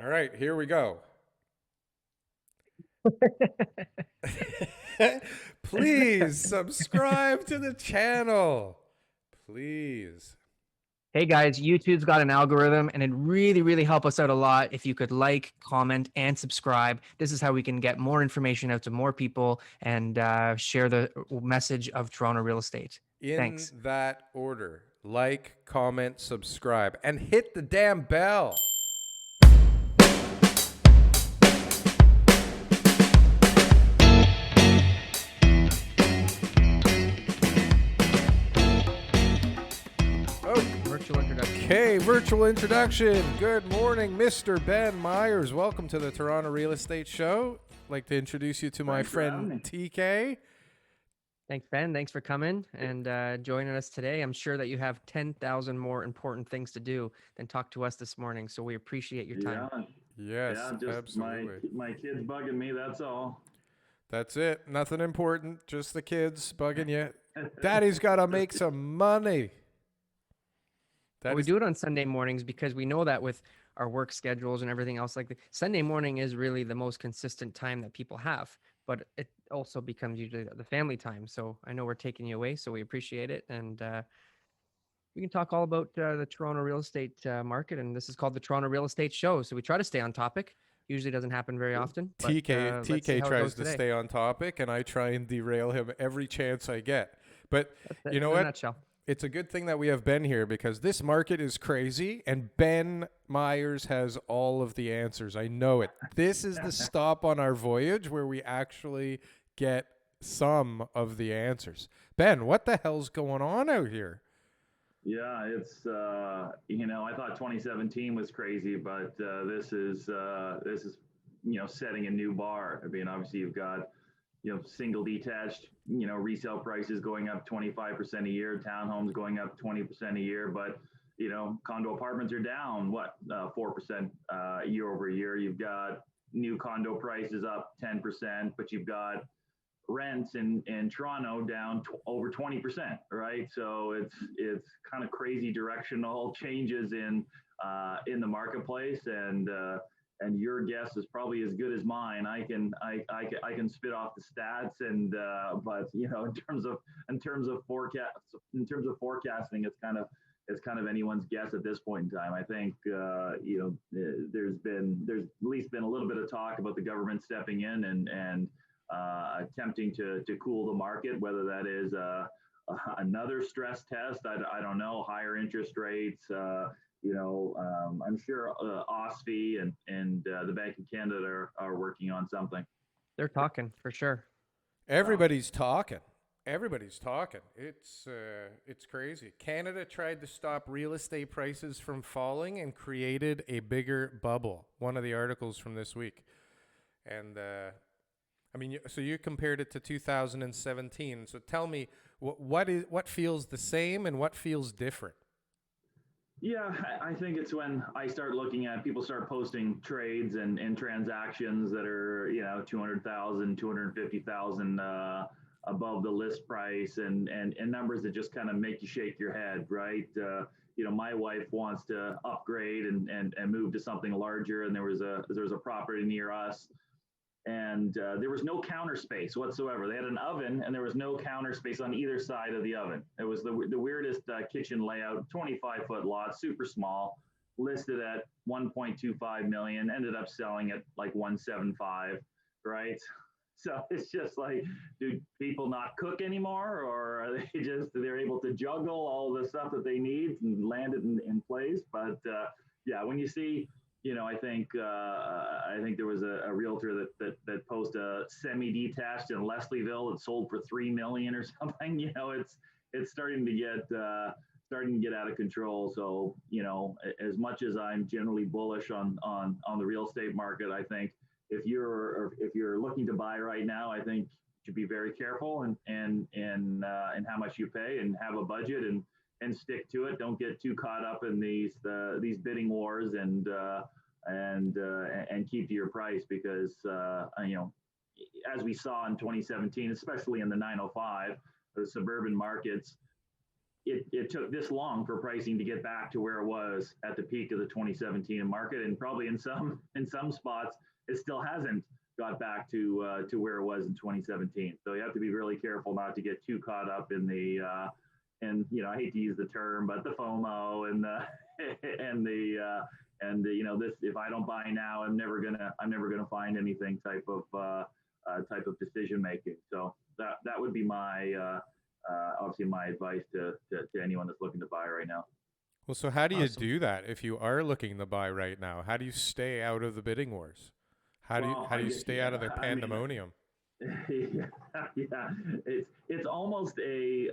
All right, here we go. Please subscribe to the channel. Please. Hey guys, YouTube's got an algorithm and it really help us out a lot if you could like, comment, and subscribe. This is how we can get more information out to more people and share the message of Toronto real estate. In Thanks. that order, like, comment, subscribe, and hit the damn bell. Virtual introduction. Okay, virtual introduction. Good morning, Mr. Ben Myers. Welcome to the Toronto Real Estate Show. I'd like to introduce you to my Thanks for having friend me. TK. Thanks, Ben. Thanks for coming and joining us today. I'm sure that you have 10,000 more important things to do than talk to us this morning. So we appreciate your time. Yeah, Yes, yeah. Just my absolutely. my kids bugging me. That's all. That's it. Nothing important. Just the kids bugging you. Daddy's got to make some money. Well, That we is do it on Sunday mornings because we know that with our work schedules and everything else, like Sunday morning is really the most consistent time that people have, but it also becomes usually the family time. So I know we're taking you away, so we appreciate it. And we can talk all about the Toronto real estate market. And this is called the Toronto Real Estate Show. So we try to stay on topic. Usually doesn't happen very often, but TK. let's see TK how it tries goes to today. stay on topic, and I try and derail him every chance I get. But That's it you know in a what? nutshell. It's a good thing that we have Ben here because this market is crazy, and Ben Myers has all of the answers. I know it. This is the stop on our voyage where we actually get some of the answers. Ben, what the hell's going on out here? Yeah, it's I thought 2017 was crazy, but this is setting a new bar. I mean, obviously you've got single detached resale prices going up 25% a year, townhomes going up 20% a year, but condo apartments are down 4% year over year. You've got new condo prices up 10%, but you've got rents in Toronto down over 20%, right? So it's kind of crazy directional changes in the marketplace, and your guess is probably as good as mine. I can spit off the stats, and but in terms of forecasting, it's kind of anyone's guess at this point in time. I think there's at least been a little bit of talk about the government stepping in and attempting to cool the market, whether that is another stress test. I don't know, higher interest rates. I'm sure OSFI and the Bank of Canada are working on something. They're talking for sure. So Everybody's talking. Everybody's talking. It's crazy. Canada tried to stop real estate prices from falling and created a bigger bubble. One of the articles from this week, and I mean, so you compared it to 2017. So tell me, what feels the same and what feels different? yeah, I think it's when I start looking at people start posting trades and transactions that are 200,000, 250,000 above the list price, and numbers that just kind of make you shake your head, right? My wife wants to upgrade and move to something larger, and there was a property near us, and there was no counter space whatsoever. They had an oven, and there was no counter space on either side of the oven. It was the weirdest kitchen layout, 25-foot lot, super small, listed at 1.25 million, ended up selling at like 175, right? So it's just like, do people not cook anymore, or are they're able to juggle all the stuff that they need and land it in place? But yeah, when you see I think there was a realtor that posted a semi-detached in Leslieville that sold for 3 million or something. It's starting to get out of control. So as much as I'm generally bullish on the real estate market, I think if you're looking to buy right now, I think you should be very careful and how much you pay, and have a budget, and stick to it. Don't get too caught up in these bidding wars, and keep to your price, because as we saw in 2017, especially in the 905, the suburban markets, it took this long for pricing to get back to where it was at the peak of the 2017 market, and probably in some spots it still hasn't got back to where it was in 2017. So you have to be really careful not to get too caught up in the and I hate to use the term, but the FOMO and the and the this, if I don't buy now, I'm never gonna find anything type of decision making. So that would be my obviously my advice to anyone that's looking to buy right now. Well, so how do you Awesome. do that if you are looking to buy right now? How do you stay out of the bidding wars? How do you stay out of the pandemonium? Yeah, it's almost a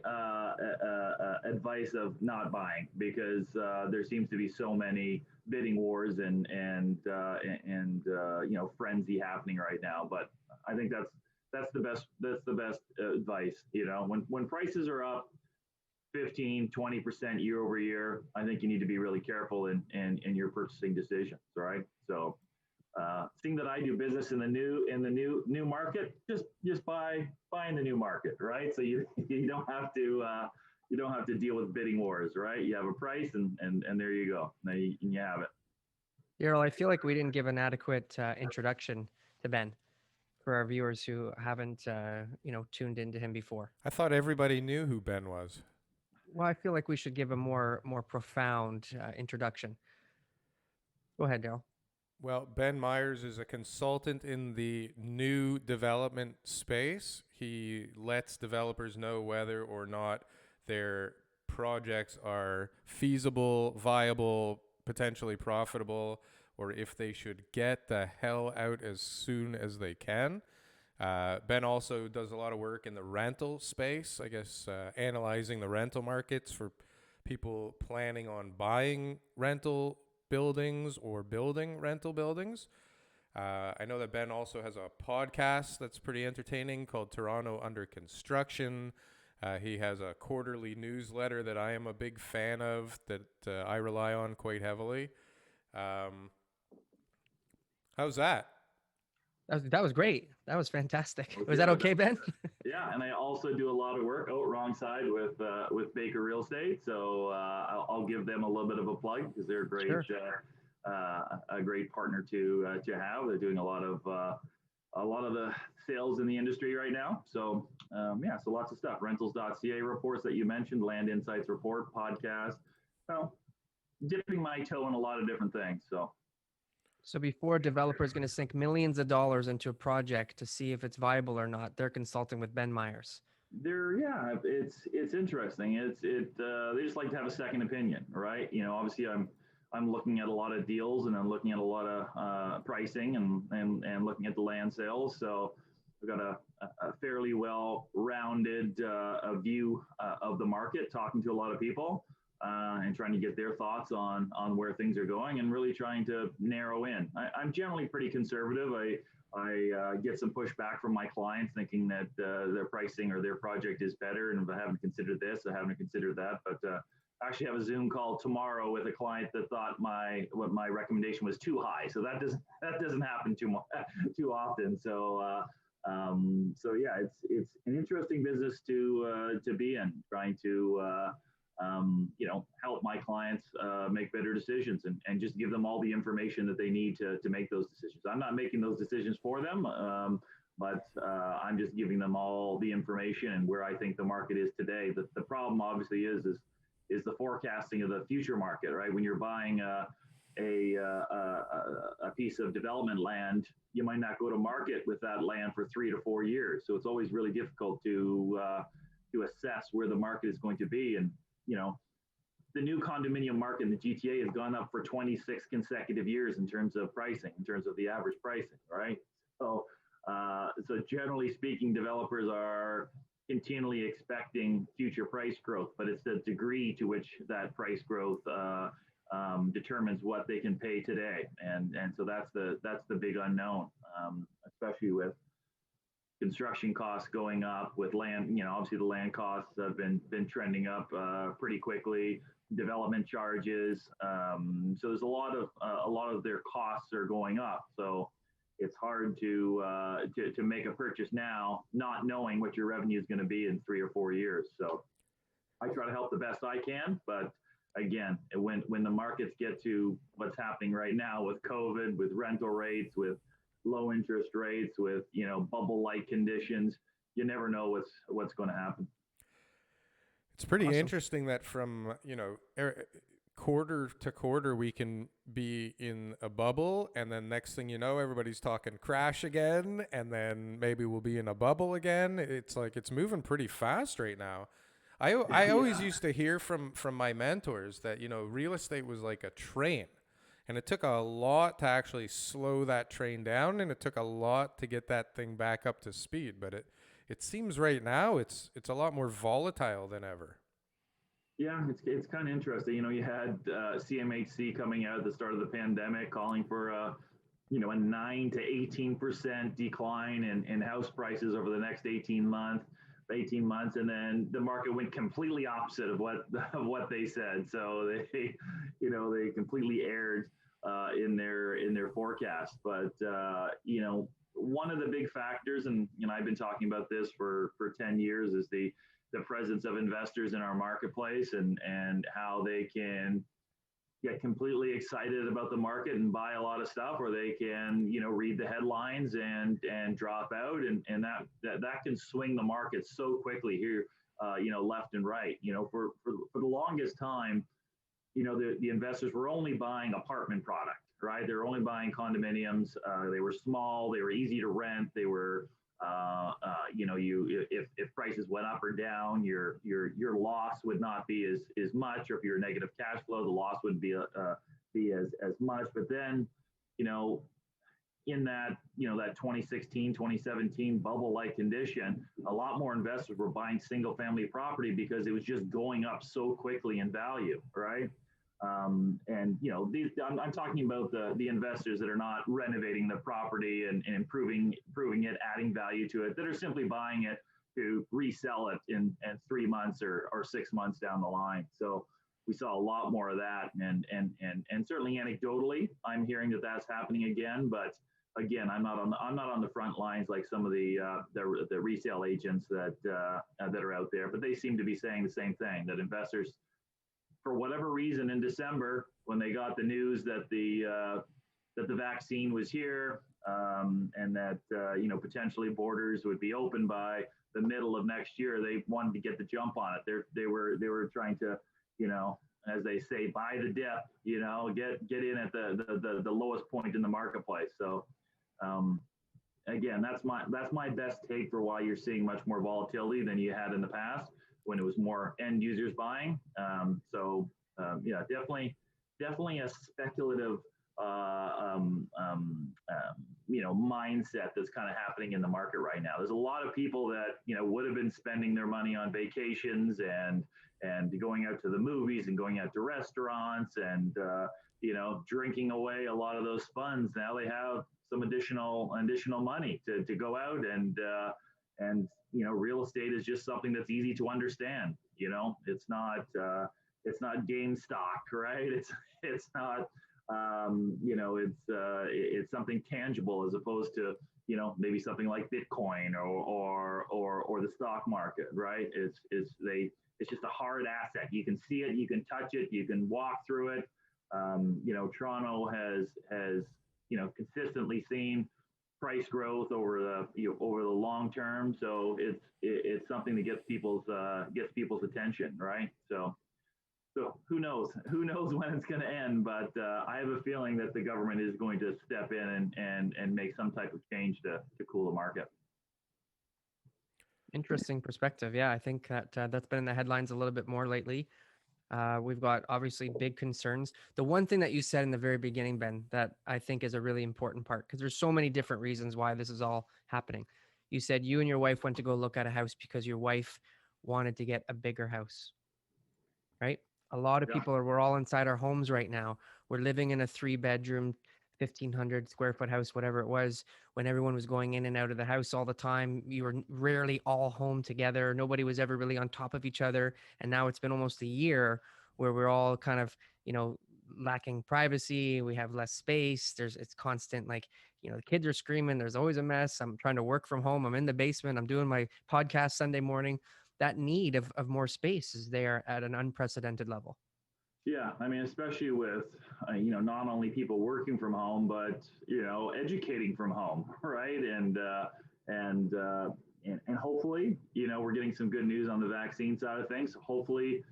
advice of not buying, because there seems to be so many bidding wars and frenzy happening right now. But I think that's the best advice. When prices are up 15-20% year over year, I think you need to be really careful in your purchasing decisions, right? So seeing that I do business in the new market, just buy in the new market, right? So you don't have to deal with bidding wars, right? You have a price, and there you go. Now you have it. Darryl, I feel like we didn't give an adequate introduction to Ben for our viewers who haven't, tuned into him before. I thought everybody knew who Ben was. Well, I feel like we should give a more profound introduction. Go ahead, Darryl. Well, Ben Myers is a consultant in the new development space. He lets developers know whether or not their projects are feasible, viable, potentially profitable, or if they should get the hell out as soon as they can. Ben also does a lot of work in the rental space, I guess, analyzing the rental markets for people planning on buying rental buildings or building rental buildings. I know that Ben also has a podcast that's pretty entertaining called Toronto Under Construction. He has a quarterly newsletter that I am a big fan of, that I rely on quite heavily. How's that? That was great. That was fantastic. Okay. Was that okay, Ben? Yeah, and I also do a lot of work. Oh, wrong side, with Baker Real Estate. So I'll give them a little bit of a plug, because they're a great Sure. a great partner to have. They're doing a lot of the sales in the industry right now. So so lots of stuff. Rentals.ca reports that you mentioned, Land Insights report, podcast. Well, dipping my toe in a lot of different things. So before a developer is going to sink millions of dollars into a project to see if it's viable or not, they're consulting with Ben Myers. It's interesting. They just like to have a second opinion, right? Obviously I'm looking at a lot of deals, and I'm looking at a lot of pricing and looking at the land sales. So I've got a fairly well-rounded view of the market, talking to a lot of people. And trying to get their thoughts on where things are going, and really trying to narrow in. I'm generally pretty conservative. I get some pushback from my clients, thinking that their pricing or their project is better, and if I haven't considered this, I haven't considered that. But I actually have a Zoom call tomorrow with a client that thought my recommendation was too high. So that doesn't happen too often. So yeah, it's an interesting business to be in, trying to help my clients make better decisions, and just give them all the information that they need to make those decisions. I'm not making those decisions for them, but I'm just giving them all the information and where I think the market is today. The problem obviously is the forecasting of the future market, right? When you're buying a piece of development land, you might not go to market with that land for 3 to 4 years. So it's always really difficult to assess where the market is going to be. And the new condominium market in the GTA has gone up for 26 consecutive years in terms of pricing, in terms of the average pricing, right? So generally speaking, developers are continually expecting future price growth, but it's the degree to which that price growth determines what they can pay today, and so that's the big unknown, especially with construction costs going up, with land. Obviously the land costs have been trending up pretty quickly. Development charges, so there's a lot of their costs are going up. So it's hard to make a purchase now, not knowing what your revenue is going to be in 3 or 4 years. So I try to help the best I can, but again, when the markets get to what's happening right now with COVID, with rental rates, with low interest rates, with bubble-like conditions, you never know what's going to happen. It's pretty Awesome. interesting that from, quarter to quarter, we can be in a bubble, and then next thing you know, everybody's talking crash again, and then maybe we'll be in a bubble again. It's like it's moving pretty fast right now. I always Yeah. used to hear from my mentors that, real estate was like a train, and it took a lot to actually slow that train down, and it took a lot to get that thing back up to speed. But it seems right now it's a lot more volatile than ever. Yeah, it's kind of interesting. You had CMHC coming out at the start of the pandemic, calling for a 9 to 18% decline in house prices over the next 18 months, and then the market went completely opposite of what they said. So they completely erred in their forecast. But one of the big factors, and I've been talking about this for 10 years, is the presence of investors in our marketplace, and how they can get completely excited about the market and buy a lot of stuff, or they can read the headlines and drop out, and that can swing the market so quickly here, left and right. For the longest time, the investors were only buying apartment product, right? They're only buying condominiums. They were small, they were easy to rent, they were if prices went up or down, your loss would not be as much, or if you're negative cash flow, the loss wouldn't be as much. But then, in that 2016, 2017 bubble-like condition, a lot more investors were buying single-family property because it was just going up so quickly in value, right? And I'm talking about the investors that are not renovating the property and improving it, adding value to it, that are simply buying it to resell it in 3 months or 6 months down the line. So we saw a lot more of that, and certainly anecdotally, I'm hearing that that's happening again. But again, I'm not on the front lines like some of the resale agents that are out there, but they seem to be saying the same thing, that investors, for whatever reason, in December, when they got the news that the vaccine was here, and that potentially borders would be open by the middle of next year, they wanted to get the jump on it. They were trying to, as they say, buy the dip, get in at the lowest point in the marketplace. So again, that's my best take for why you're seeing much more volatility than you had in the past, when it was more end users buying. Yeah, definitely a speculative mindset that's kind of happening in the market right now. There's a lot of people that would have been spending their money on vacations and going out to the movies and going out to restaurants and drinking away a lot of those funds. Now they have some additional money to go out, and real estate is just something that's easy to understand. It's not GameStop, right? It's not it's something tangible, as opposed to maybe something like Bitcoin or the stock market, right? It's just a hard asset. You can see it, you can touch it, you can walk through it. Toronto has consistently seen price growth over the long term, so it's something that gets people's attention, right? So who knows when it's going to end, but I have a feeling that the government is going to step in and make some type of change to cool the market. Interesting perspective. Yeah, I think that that's been in the headlines a little bit more lately. We've got obviously big concerns. The one thing that you said in the very beginning, Ben, that I think is a really important part, because there's so many different reasons why this is all happening. You said you and your wife went to go look at a house because your wife wanted to get a bigger house, right? A lot of Yeah. people we're all inside our homes right now. We're living in a 3-bedroom, 1,500 square foot house, whatever it was, when everyone was going in and out of the house all the time. You were rarely all home together. Nobody was ever really on top of each other. And now it's been almost a year where we're all kind of, lacking privacy. We have less space. It's constant, like, the kids are screaming. There's always a mess. I'm trying to work from home. I'm in the basement. I'm doing my podcast Sunday morning. that need of more space is there at an unprecedented level. Yeah, I mean, especially with not only people working from home, but educating from home, right? And hopefully, we're getting some good news on the vaccine side of things. Hopefully,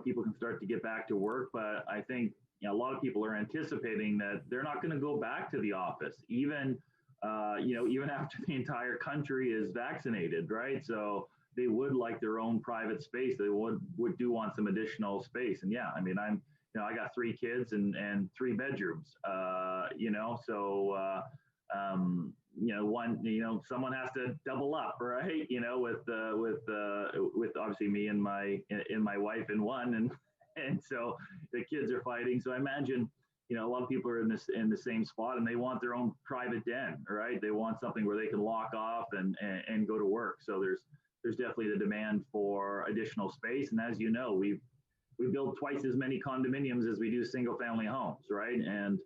people can start to get back to work. But I think a lot of people are anticipating that they're not going to go back to the office, even even after the entire country is vaccinated, right? So they would like their own private space. They would do want some additional space. And yeah, I mean, I got 3 kids and 3 bedrooms. Someone has to double up, right? With obviously me and my wife in one, and so the kids are fighting. So I imagine a lot of people are in the same spot, and they want their own private den, right? They want something where they can lock off and go to work. So there's definitely the demand for additional space. And as you know, we build twice as many condominiums as we do single family homes, right? And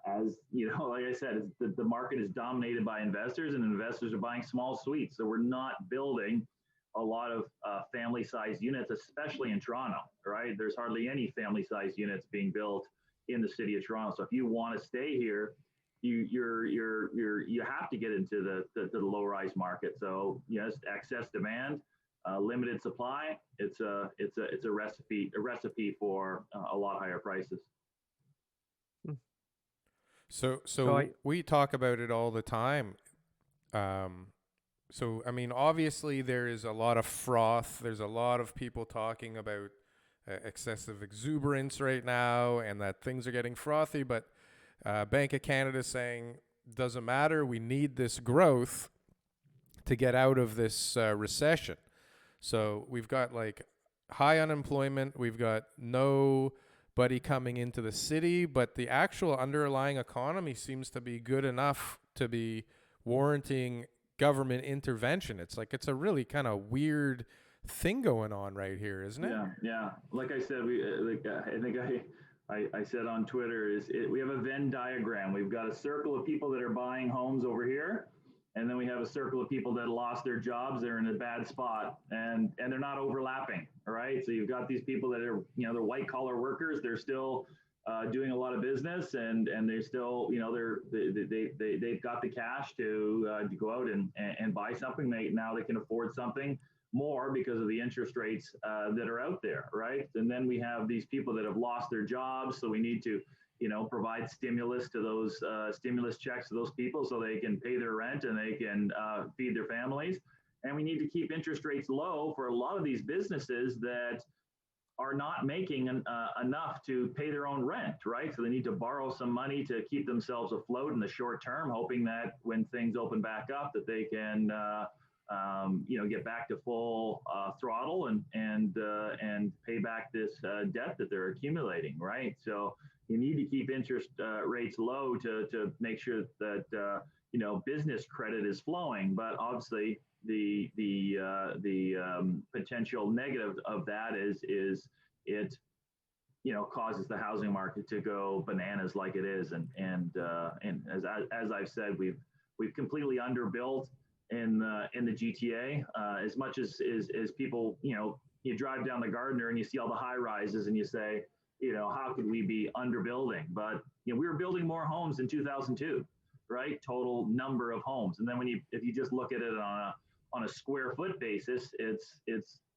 as like I said, the market is dominated by investors, and investors are buying small suites. So we're not building a lot of family size units, especially in Toronto, right? There's hardly any family size units being built in the city of Toronto. So if you want to stay here, you have to get into the low rise market. So yes, excess demand, limited supply. It's a recipe for a lot higher prices. So we talk about it all the time. So I mean, obviously there is a lot of froth. There's a lot of people talking about excessive exuberance right now, and that things are getting frothy. But Bank of Canada is saying doesn't matter. We need this growth to get out of this recession. So we've got like high unemployment. We've got nobody coming into the city, but the actual underlying economy seems to be good enough to be warranting government intervention. It's a really kind of weird thing going on right here, isn't it? Yeah. Like I said, I think I said on Twitter we have a Venn diagram. We've got a circle of people that are buying homes over here, and then we have a circle of people that lost their jobs. They're in a bad spot, and they're not overlapping. All right. So you've got these people that are they're white collar workers. They're still doing a lot of business, and they still they've got the cash to go out and buy something. Now they can afford something more because of the interest rates that are out there, right? And then we have these people that have lost their jobs, so we need to provide stimulus to those stimulus checks to those people so they can pay their rent and they can feed their families. And we need to keep interest rates low for a lot of these businesses that are not making enough to pay their own rent, right? So they need to borrow some money to keep themselves afloat in the short term, hoping that when things open back up, that they can get back to full throttle and pay back this debt that they're accumulating, right? So you need to keep interest rates low to make sure that business credit is flowing. But obviously, the potential negative of that is it causes the housing market to go bananas like it is, and as I've said, we've completely underbuilt in the GTA. As much as people, you drive down the Gardiner and you see all the high rises and you say, how could we be underbuilding? But we were building more homes in 2002, right? Total number of homes. And then if you just look at it on a square foot basis, it's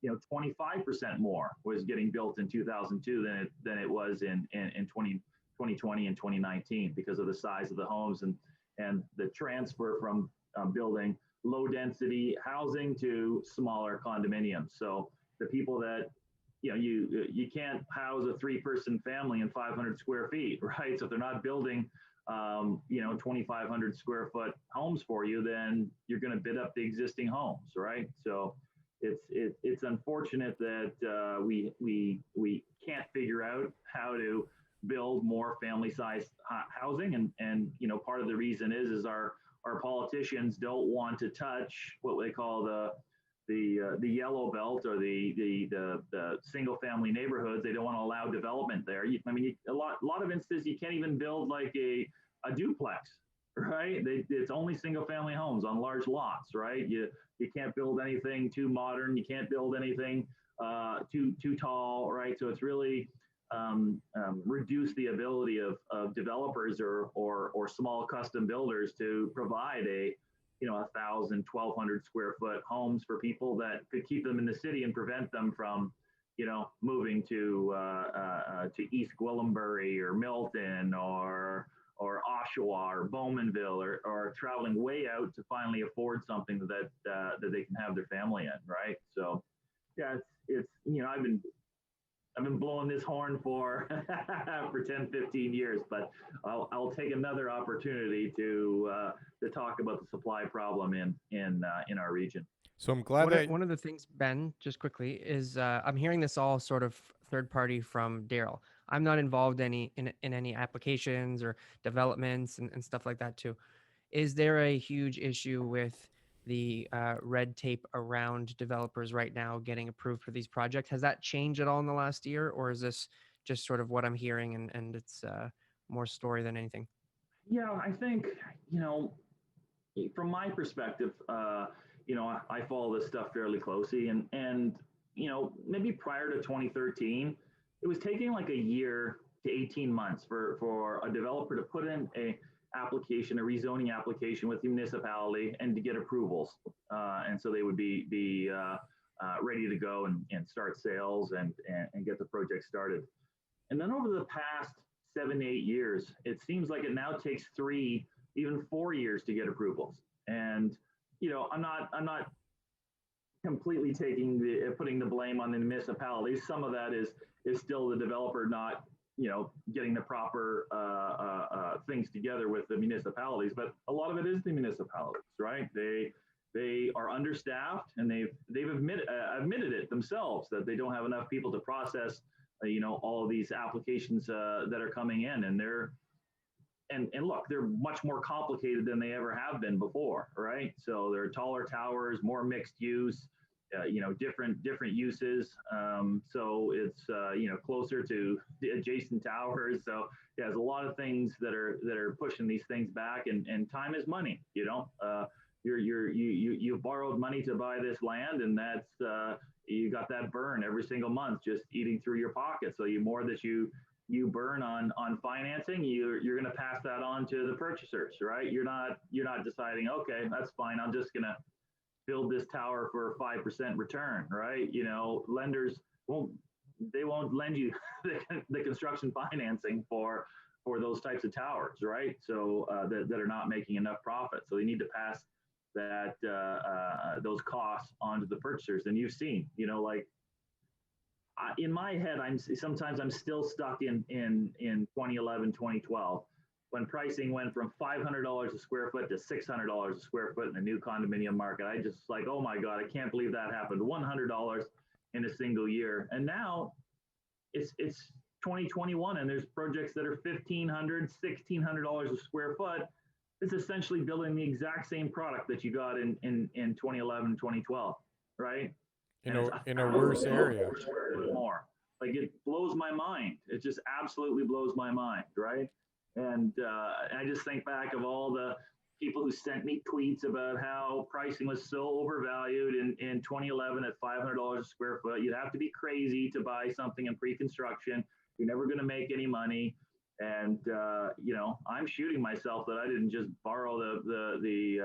25% more was getting built in 2002 than it was in 2020 and 2019 because of the size of the homes and the transfer from building low density housing to smaller condominiums. So the people that you can't house a 3-person family in 500 square feet, right? So if they're not building 2,500 square foot homes for you, then you're going to bid up the existing homes, right? So it's unfortunate that we can't figure out how to build more family-sized housing, and part of the reason is our politicians don't want to touch what they call the yellow belt or the single family neighborhoods. They don't want to allow development there. A lot of instances you can't even build like a duplex, right? It's only single family homes on large lots, right? You can't build anything too modern. You can't build anything too tall, right? So it's really reduce the ability of developers or small custom builders to provide 1,000, 1,200 square foot homes for people that could keep them in the city and prevent them from, moving to East Gwillimbury or Milton or Oshawa or Bowmanville or traveling way out to finally afford something that they can have their family in, right? So, yeah, it's I've been blowing this horn for for 10, 15 years, but I'll take another opportunity to talk about the supply problem in our region. So I'm glad that One of the things, Ben, just quickly, is I'm hearing this all sort of third party from Darryl. I'm not involved in any applications or developments and stuff like that too. Is there a huge issue with the red tape around developers right now getting approved for these projects? Has that changed at all in the last year, or is this just sort of what I'm hearing and it's more story than anything? Yeah, I think, from my perspective, I follow this stuff fairly closely, and maybe prior to 2013, it was taking like a year to 18 months for a developer to put in a rezoning application with the municipality and to get approvals, and so they would be ready to go and start sales and get the project started. And then over the past 7, 8 years, it seems like it now takes 3, even 4 years to get approvals. And I'm not completely putting the blame on the municipalities. Some of that is still the developer not getting the proper things together with the municipalities, but a lot of it is the municipalities, right? They are understaffed, and they've admitted it themselves that they don't have enough people to process all of these applications that are coming in, and look, they're much more complicated than they ever have been before, right? So there are taller towers, more mixed use, different uses. So it's closer to the adjacent towers. So yeah, there's a lot of things that are pushing these things back, and time is money. You've borrowed money to buy this land, and that's you got that burn every single month just eating through your pocket. So the more that you burn on financing, you're going to pass that on to the purchasers, right? You're not deciding, okay, that's fine, I'm just going to build this tower for 5% return, right? Lenders won't lend you the construction financing for those types of towers, right? So that are not making enough profit. So they need to pass that those costs onto the purchasers. And you've seen, in my head, I'm still stuck in 2011, 2012, when pricing went from $500 a square foot to $600 a square foot in the new condominium market. I just like, oh my God, I can't believe that happened. $100 in a single year. And now it's 2021, and there's projects that are $1,500, $1,600 a square foot. It's essentially building the exact same product that you got in 2011, 2012, right? In a worse area. More. Like, it blows my mind. It just absolutely blows my mind, right? And I just think back of all the people who sent me tweets about how pricing was so overvalued in 2011 at $500 a square foot. You'd have to be crazy to buy something in pre-construction. You're never going to make any money. And I'm shooting myself that I didn't just borrow the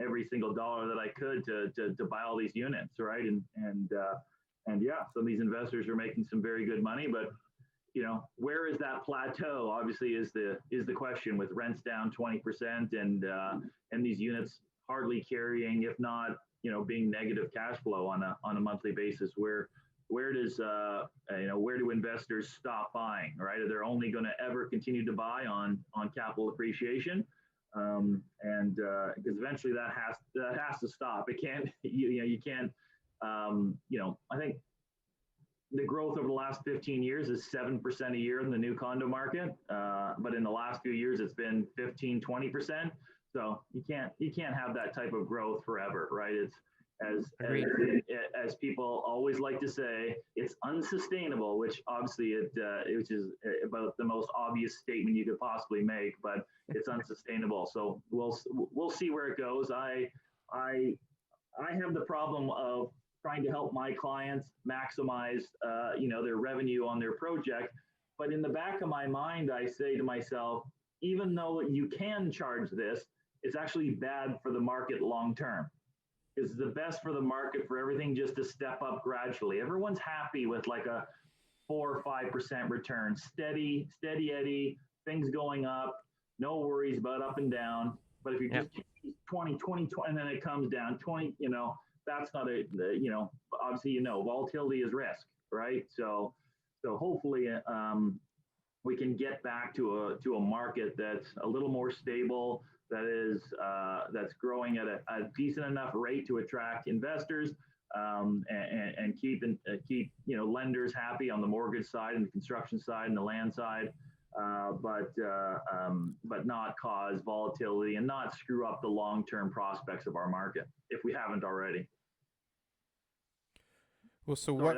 every single dollar that I could to buy all these units, right? And yeah, some of these investors are making some very good money, but where is that plateau? Obviously, is the question, with rents down 20% and these units hardly carrying, if not being negative cash flow on a monthly basis. Where do investors stop buying, right? Are they only going to ever continue to buy on capital appreciation? And because eventually that has to stop. It can't, you can't, I think the growth over the last 15 years is 7% a year in the new condo market. But in the last few years, it's been 15, 20%. So you can't have that type of growth forever, right? as people always like to say, it's unsustainable, which obviously which is about the most obvious statement you could possibly make, but it's unsustainable. So we'll see where it goes. I have the problem of trying to help my clients maximize, their revenue on their project. But in the back of my mind, I say to myself, even though you can charge this, it's actually bad for the market long term. It's the best for the market for everything just to step up gradually. Everyone's happy with like a 4 or 5% return, steady Eddie, things going up, no worries about up and down. But if you just 20, and then it comes down 20, that's not obviously, volatility is risk, right? So hopefully we can get back to a market that's a little more stable, that's growing at a decent enough rate to attract investors, and keep lenders happy on the mortgage side and the construction side and the land side, but not cause volatility and not screw up the long-term prospects of our market if we haven't already. Well, so Sorry,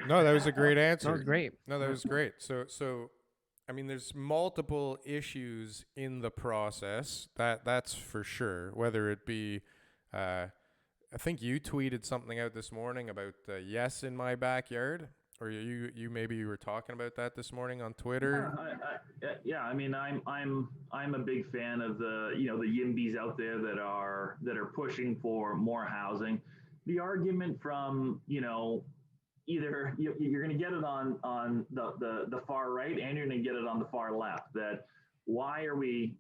No, that was a great answer. That was great. No, that was great. So, I mean, there's multiple issues in the process. That's for sure. Whether it be, I think you tweeted something out this morning about yes in my backyard, or you maybe were talking about that this morning on Twitter. Yeah, I mean, I'm a big fan of the YIMBYs out there that are pushing for more housing. The argument from either you're going to get it on the far right, and you're going to get it on the far left. That why are we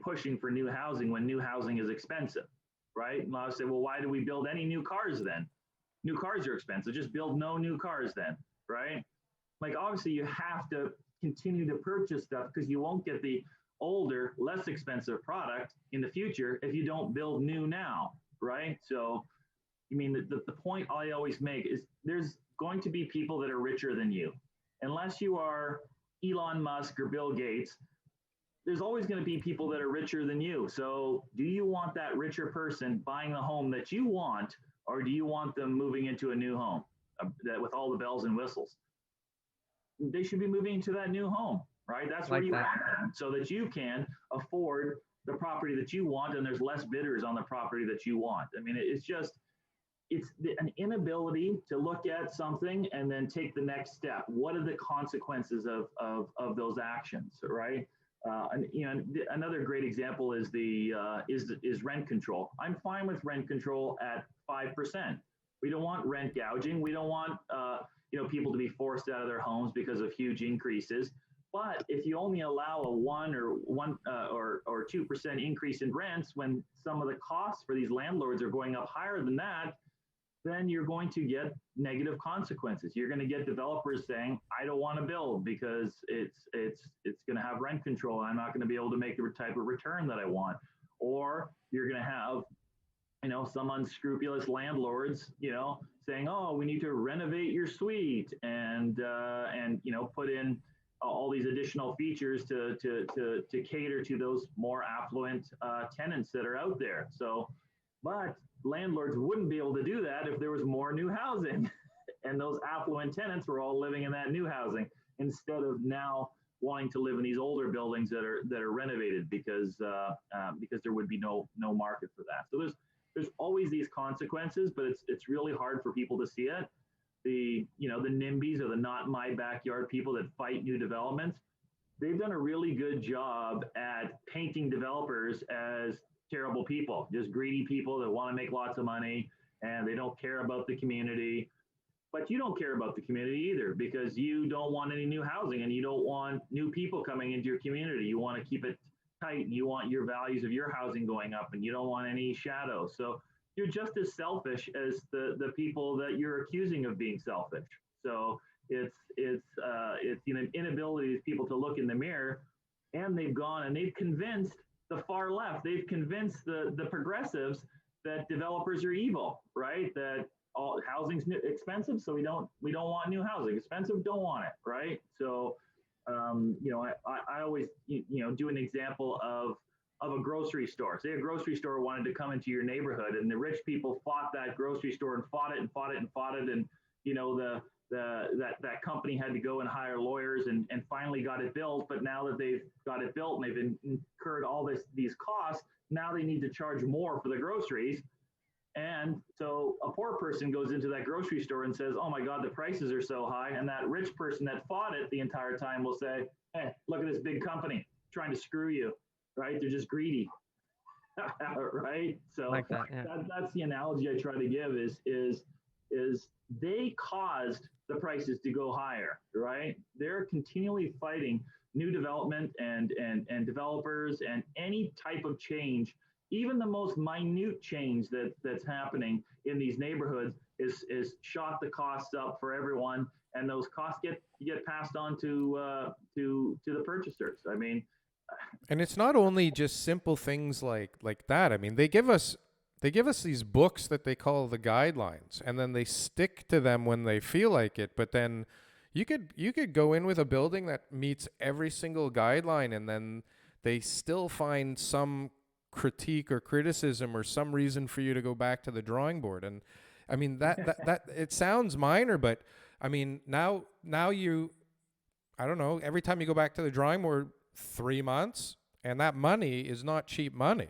pushing for new housing when new housing is expensive, right? And I'll say, well, why do we build any new cars then? New cars are expensive. Just build no new cars then, right? Like, obviously you have to continue to purchase stuff because you won't get the older, less expensive product in the future if you don't build new now, right? So, I mean, the point I always make is there's going to be people that are richer than you. Unless you are Elon Musk or Bill Gates, there's always going to be people that are richer than you. So do you want that richer person buying the home that you want, or do you want them moving into a new home that with all the bells and whistles? They should be moving to that new home, right? That's where you want them, so that you can afford the property that you want, and there's less bidders on the property that you want. I mean, it's an inability to look at something and then take the next step. What are the consequences of those actions, right? Another great example is is rent control. I'm fine with rent control at 5%. We don't want rent gouging. We don't want people to be forced out of their homes because of huge increases. But if you only allow a 1 or 2% increase in rents when some of the costs for these landlords are going up higher than that, then you're going to get negative consequences. You're going to get developers saying, I don't want to build because it's going to have rent control, and I'm not going to be able to make the type of return that I want. Or you're going to have, some unscrupulous landlords, saying, oh, we need to renovate your suite and put in all these additional features to cater to those more affluent tenants that are out there. But landlords wouldn't be able to do that if there was more new housing and those affluent tenants were all living in that new housing instead of now wanting to live in these older buildings that are renovated because there would be no market for that. So there's always these consequences, but it's really hard for people to see it. The NIMBYs, or the not my backyard people that fight new developments, they've done a really good job at painting developers as terrible people, just greedy people that want to make lots of money and they don't care about the community. But you don't care about the community either, because you don't want any new housing and you don't want new people coming into your community. You want to keep it tight and you want your values of your housing going up and you don't want any shadows. So you're just as selfish as the people that you're accusing of being selfish. So it's inability of people to look in the mirror, and they've gone and they've convinced the far left, they've convinced the progressives that developers are evil, right? That all housing's expensive, so we don't want new housing. Expensive, don't want it, right? So I always do an example of a a grocery store. Say a grocery store wanted to come into your neighborhood, and the rich people fought that grocery store and fought it and fought it and fought it, and that company had to go and hire lawyers and finally got it built. But now that they've got it built and they've incurred all these costs, now they need to charge more for the groceries. And so a poor person goes into that grocery store and says, oh my God, the prices are so high. And that rich person that fought it the entire time will say, hey, look at this big company trying to screw you, right? They're just greedy, right? So Like that, yeah. that's the analogy I try to give is they caused the prices to go higher, right? They're continually fighting new development and developers and any type of change. Even the most minute change that's happening in these neighborhoods is shot the costs up for everyone, and those costs get passed on to the purchasers. I mean, And it's not only just simple things like that. I mean, they give us these books that they call the guidelines, and then they stick to them when they feel like it. But then you could go in with a building that meets every single guideline, and then they still find some critique or criticism or some reason for you to go back to the drawing board. And I mean that it sounds minor, but I mean now you, I don't know, every time you go back to the drawing board, 3 months, and that money is not cheap money,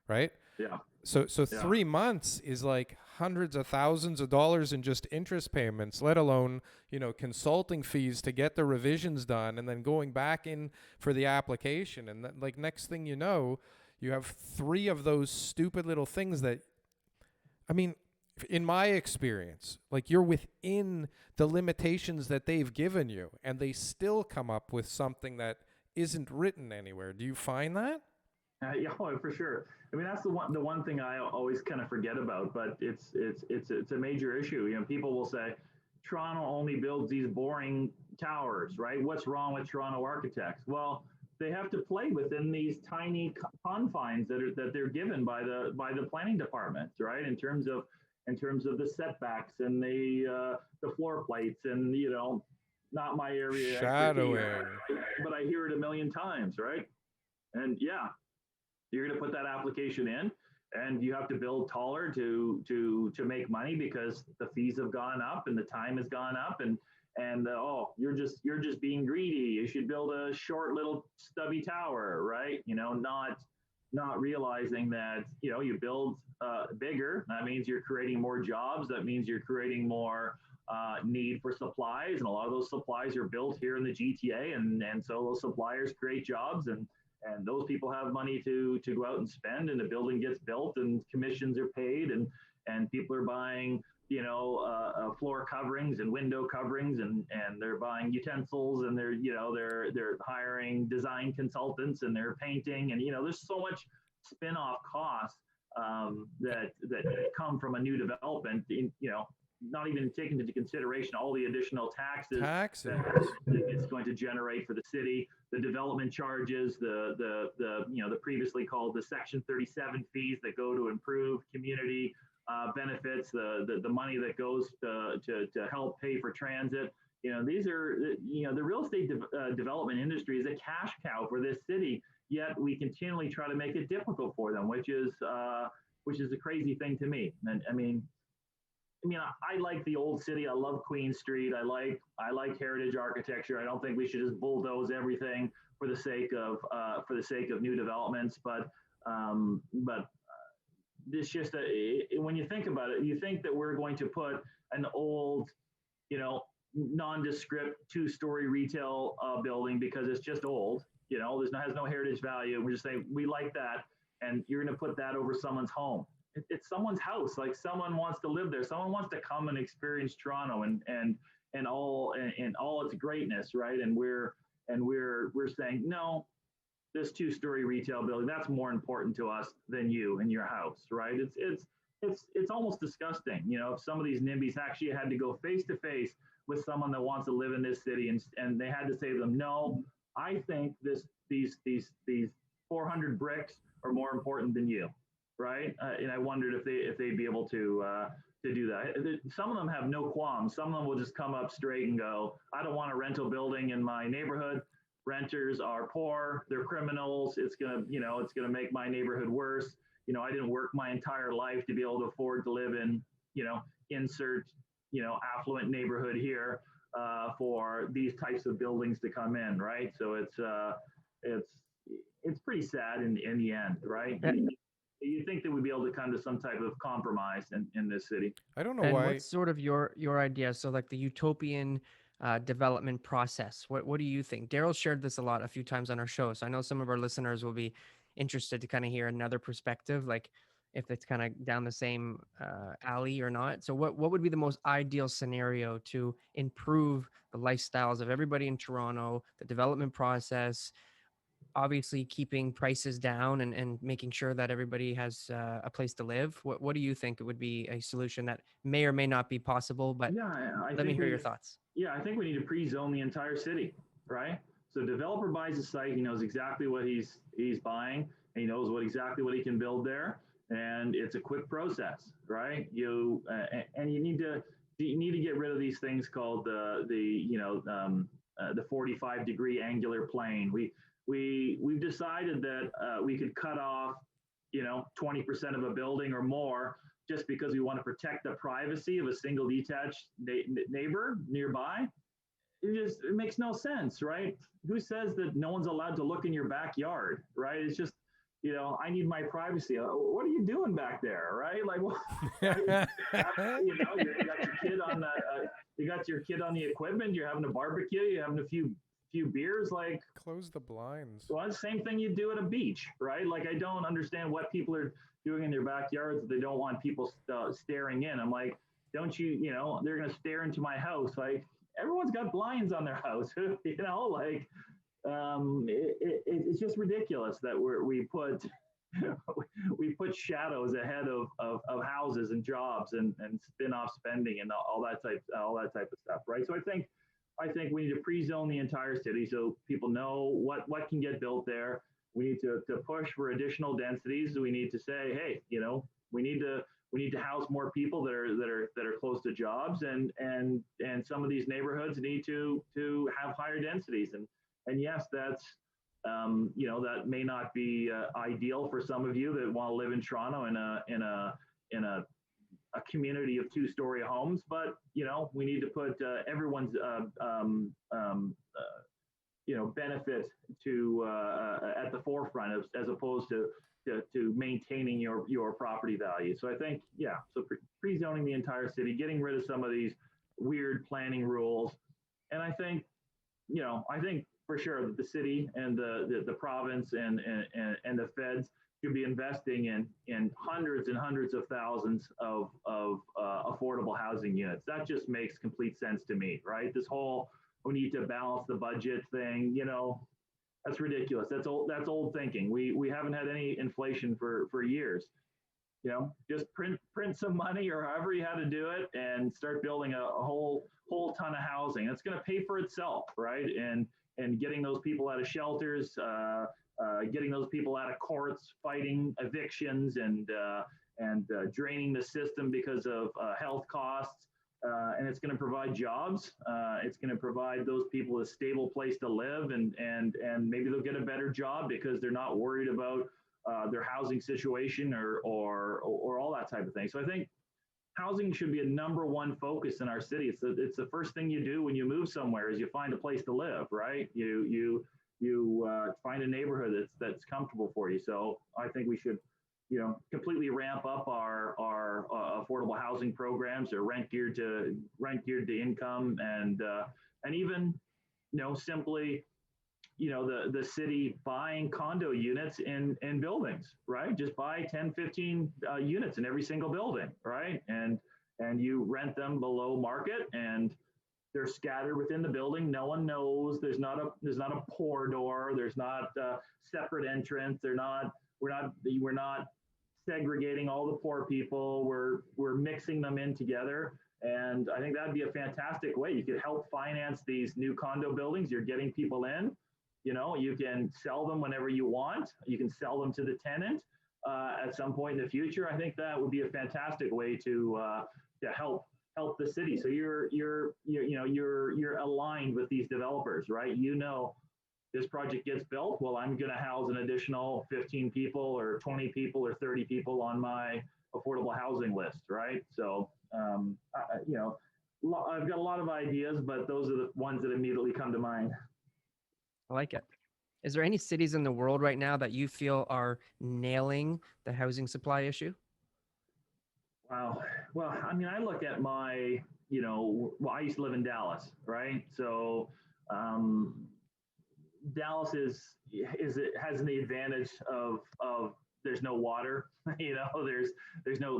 right? yeah. So 3 months is like hundreds of thousands of dollars in just interest payments, let alone, consulting fees to get the revisions done, and then going back in for the application. And like next thing you know, you have 3 of those stupid little things that, I mean, in my experience, like you're within the limitations that they've given you, and they still come up with something that isn't written anywhere. Do you find that? Yeah, for sure. I mean, that's the one thing I always kind of forget about, but it's a major issue. People will say Toronto only builds these boring towers, right? What's wrong with Toronto architects? Well, they have to play within these tiny confines that they're given by the planning department, right? In terms of the setbacks and the floor plates and not my area. Shadowing. But I hear it a million times, right? And yeah, you're going to put that application in, and you have to build taller to make money because the fees have gone up and the time has gone up, and you're just being greedy. You should build a short little stubby tower, right? Not realizing that you build bigger. That means you're creating more jobs. That means you're creating more need for supplies, and a lot of those supplies are built here in the GTA, and so those suppliers create jobs, and those people have money to go out and spend, and the building gets built, and commissions are paid, and people are buying floor coverings and window coverings, and they're buying utensils, and they're hiring design consultants, and they're painting, and there's so much spin-off costs that come from a new development. Not even taking into consideration all the additional taxes that it's going to generate for the city, the development charges, the previously called the Section 37 fees that go to improve community benefits, the money that goes to help pay for transit. These are the real estate development industry is a cash cow for this city. Yet we continually try to make it difficult for them, which is a crazy thing to me. And I like the old city. I love Queen Street. I like heritage architecture. I don't think we should just bulldoze everything for the sake of new developments. But it's just when you think about it, you think that we're going to put an old, nondescript 2-story retail building because it's just old. Has no heritage value. We're just saying we like that, and you're going to put that over someone's home. It's someone's house. Like, someone wants to live there. Someone wants to come and experience Toronto and all its greatness, right? And we're saying no, this 2-story retail building, that's more important to us than you and your house, right? It's almost disgusting. If some of these NIMBYs actually had to go face to face with someone that wants to live in this city, and they had to say to them, no, I think these 400 bricks are more important than you. Right, and I wondered if they'd be able to do that. Some of them have no qualms. Some of them will just come up straight and go, I don't want a rental building in my neighborhood. renters are poor, they're criminals. It's gonna, it's gonna make my neighborhood worse. I didn't work my entire life to be able to afford to live in, insert, affluent neighborhood here for these types of buildings to come in, right? So it's it's pretty sad in the end, right? You think that we'd be able to come to some type of compromise in this city? I don't know And why. what's sort of your idea? So like the utopian development process. What do you think? Darryl shared this a few times on our show. So I know some of our listeners will be interested to kind of hear another perspective, like if it's kind of down the same alley or not. So what would be the most ideal scenario to improve the lifestyles of everybody in Toronto, the development process, obviously keeping prices down and making sure that everybody has a place to live? What do you think would be a solution that may or may not be possible? But Yeah, I let me think hear your thoughts. Yeah, I think we need to pre-zone the entire city, right? So developer buys a site, he knows exactly what he's buying, and he knows exactly what he can build there, and it's a quick process, right? And you need to get rid of these things called the 45-degree angular plane. We've decided that we could cut off 20% of a building or more just because we want to protect the privacy of a single detached neighbor nearby. It makes no sense, right? Who says that no one's allowed to look in your backyard, right? It's just, I need my privacy. What are you doing back there, right? Like, you got your kid on the equipment. You're having a barbecue. You're having a few beers. Like, Close the blinds. well, it's the same thing you do at a beach, right? Like, I don't understand what people are doing in their backyards. They don't want people staring in. I'm like, don't you, they're going to stare into my house. Like, everyone's got blinds on their house, like, it's just ridiculous that we put shadows ahead of houses and jobs and spin-off spending and all that type of stuff, right? So I think we need to pre-zone the entire city so people know what can get built there. We need to push for additional densities. We need to say, hey, we need to house more people that are close to jobs, and some of these neighborhoods need to have higher densities. And yes, that's that may not be ideal for some of you that want to live in Toronto in a community of 2-story homes, but we need to put everyone's benefit to at the forefront as opposed to maintaining your property value. So I think, so pre-zoning the entire city, getting rid of some of these weird planning rules, and I think for sure that the city and the province and the feds should be investing in hundreds and hundreds of thousands of affordable housing units. That just makes complete sense to me, right? This whole we need to balance the budget thing, that's ridiculous. That's old thinking. We haven't had any inflation for years. Just print some money or however you had to do it and start building a whole ton of housing. It's going to pay for itself, right? And getting those people out of shelters, getting those people out of courts, fighting evictions, and draining the system because of health costs. And it's going to provide jobs. It's going to provide those people a stable place to live, and maybe they'll get a better job because they're not worried about their housing situation or all that type of thing. So I think housing should be a number one focus in our city. It's the first thing you do when you move somewhere is you find a place to live, right? You find a neighborhood that's comfortable for you. So I think we should completely ramp up our affordable housing programs or rent geared to income, and even simply the city buying condo units in buildings, right? Just buy 10, 15 units in every single building, right? And you rent them below market, and they're scattered within the building. No one knows. There's not a pour door. There's not a separate entrance. We're not segregating all the poor people. We're mixing them in together. And I think that'd be a fantastic way. You could help finance these new condo buildings. You're getting people in. You can sell them whenever you want. You can sell them to the tenant at some point in the future. I think that would be a fantastic way to help the city. So you're aligned with these developers, right? this project gets built, well, I'm going to house an additional 15 people or 20 people or 30 people on my affordable housing list, right? So, I've got a lot of ideas, but those are the ones that immediately come to mind. I like it. Is there any cities in the world right now that you feel are nailing the housing supply issue? Wow. Well, I mean, I look at my, I used to live in Dallas, right? So, Dallas it has the advantage of there's no water, there's no